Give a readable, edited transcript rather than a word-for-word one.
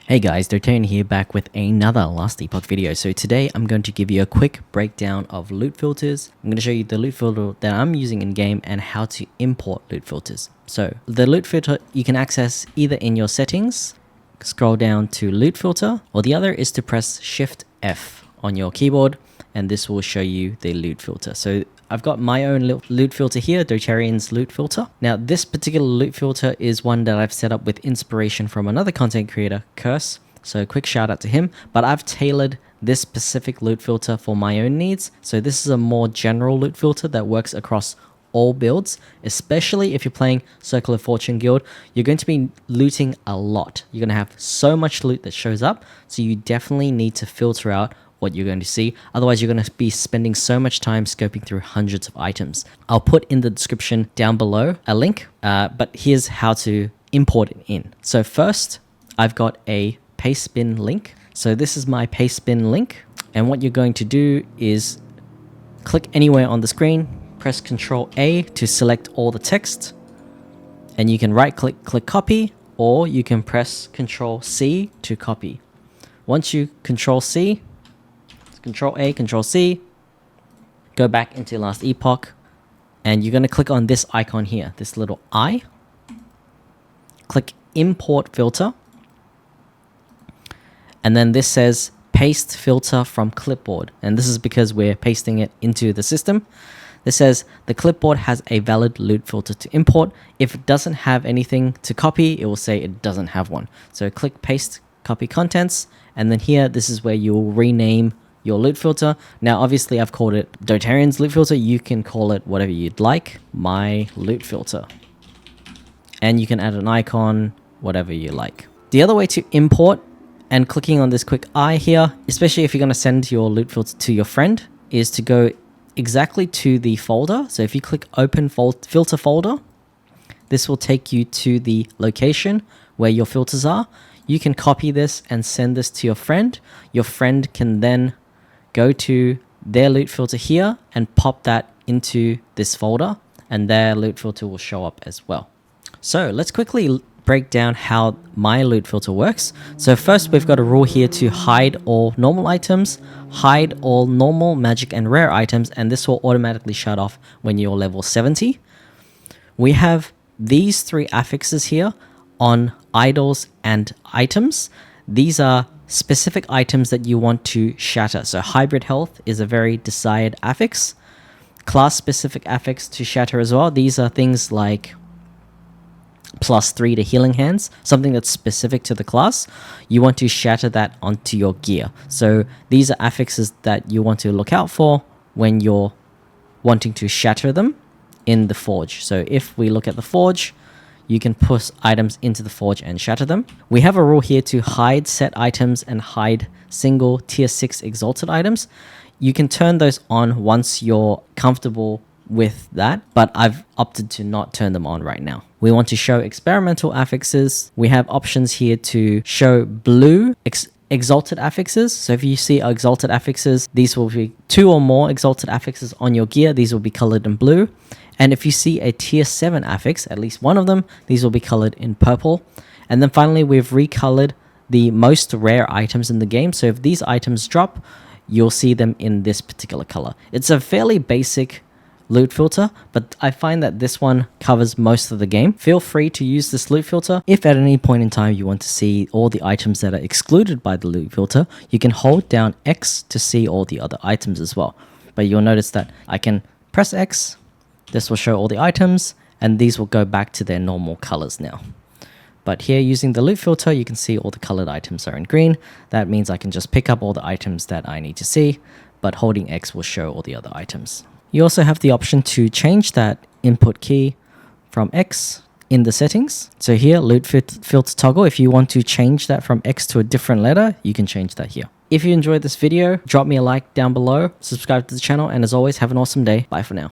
Hey guys, D'Artagnan here, back with another Last Epoch video. So today I'm going to give you a quick breakdown of loot filters. I'm going to show you the loot filter that I'm using in game and how to import loot filters. So the loot filter you can access either in your settings, scroll down to loot filter, or the other is to press Shift F on your keyboard and this will show you the loot filter. So I've got my own loot filter here, Dotarian's loot filter. Now this particular loot filter is one that I've set up with inspiration from another content creator, Curse. So a quick shout out to him, but I've tailored this specific loot filter for my own needs. So this is a more general loot filter that works across all builds, especially if you're playing Circle of Fortune Guild. You're going to be looting a lot. You're going to have so much loot that shows up, so you definitely need to filter out what you're going to see. Otherwise, you're going to be spending so much time scoping through hundreds of items. I'll put in the description down below a link, but here's how to import it in. So first, I've got a pastebin link. So this is my pastebin link, and what you're going to do is click anywhere on the screen, press Ctrl A to select all the text, and you can right click copy, or you can press Ctrl C to copy. Once you Ctrl C, Ctrl A, Ctrl C, go back into Last Epoch, and you're going to click on this icon here, this little eye. Click Import Filter, and then this says Paste Filter from Clipboard, and this is because we're pasting it into the system. This says the clipboard has a valid loot filter to import. If it doesn't have anything to copy, it will say it doesn't have one. So click Paste, Copy Contents, and then here, this is where you'll rename your loot filter. Now, obviously, I've called it Dotarian's loot filter. You can call it whatever you'd like. My loot filter. And you can add an icon, whatever you like. The other way to import, and clicking on this quick eye here, especially if you're going to send your loot filter to your friend, is to go exactly to the folder. So if you click Open Filter Folder, this will take you to the location where your filters are. You can copy this and send this to your friend. Your friend can then go to their loot filter here and pop that into this folder, and their loot filter will show up as well. So let's quickly break down how my loot filter works. So first, we've got a rule here to hide all normal items, hide all normal, magic, and rare items, and this will automatically shut off when you're level 70. We have these three affixes here on idols and items. These are specific items that you want to shatter. So hybrid health is a very desired affix. Class specific affix to shatter as well. These are things like +3 to healing hands, something that's specific to the class. You want to shatter that onto your gear. So these are affixes that you want to look out for when you're wanting to shatter them in the forge. So if we look at the forge, you can push items into the forge and shatter them. We have a rule here to hide set items and hide single tier 6 exalted items. You can turn those on once you're comfortable with that, but I've opted to not turn them on right now. We want to show experimental affixes. We have options here to show blue exalted affixes. So if you see exalted affixes, these will be 2 or more exalted affixes on your gear. These will be colored in blue. And if you see a tier 7 affix, at least one of them, these will be colored in purple. And then finally, we've recolored the most rare items in the game. So if these items drop, you'll see them in this particular color. It's a fairly basic loot filter, but I find that this one covers most of the game. Feel free to use this loot filter. If at any point in time you want to see all the items that are excluded by the loot filter, you can hold down X to see all the other items as well. But you'll notice that I can press X, this will show all the items, and these will go back to their normal colors now. But here, using the loot filter, you can see all the colored items are in green. That means I can just pick up all the items that I need to see, but holding X will show all the other items. You also have the option to change that input key from X in the settings. So here, loot filter toggle, if you want to change that from X to a different letter, you can change that here. If you enjoyed this video, drop me a like down below, subscribe to the channel, and as always, have an awesome day. Bye for now.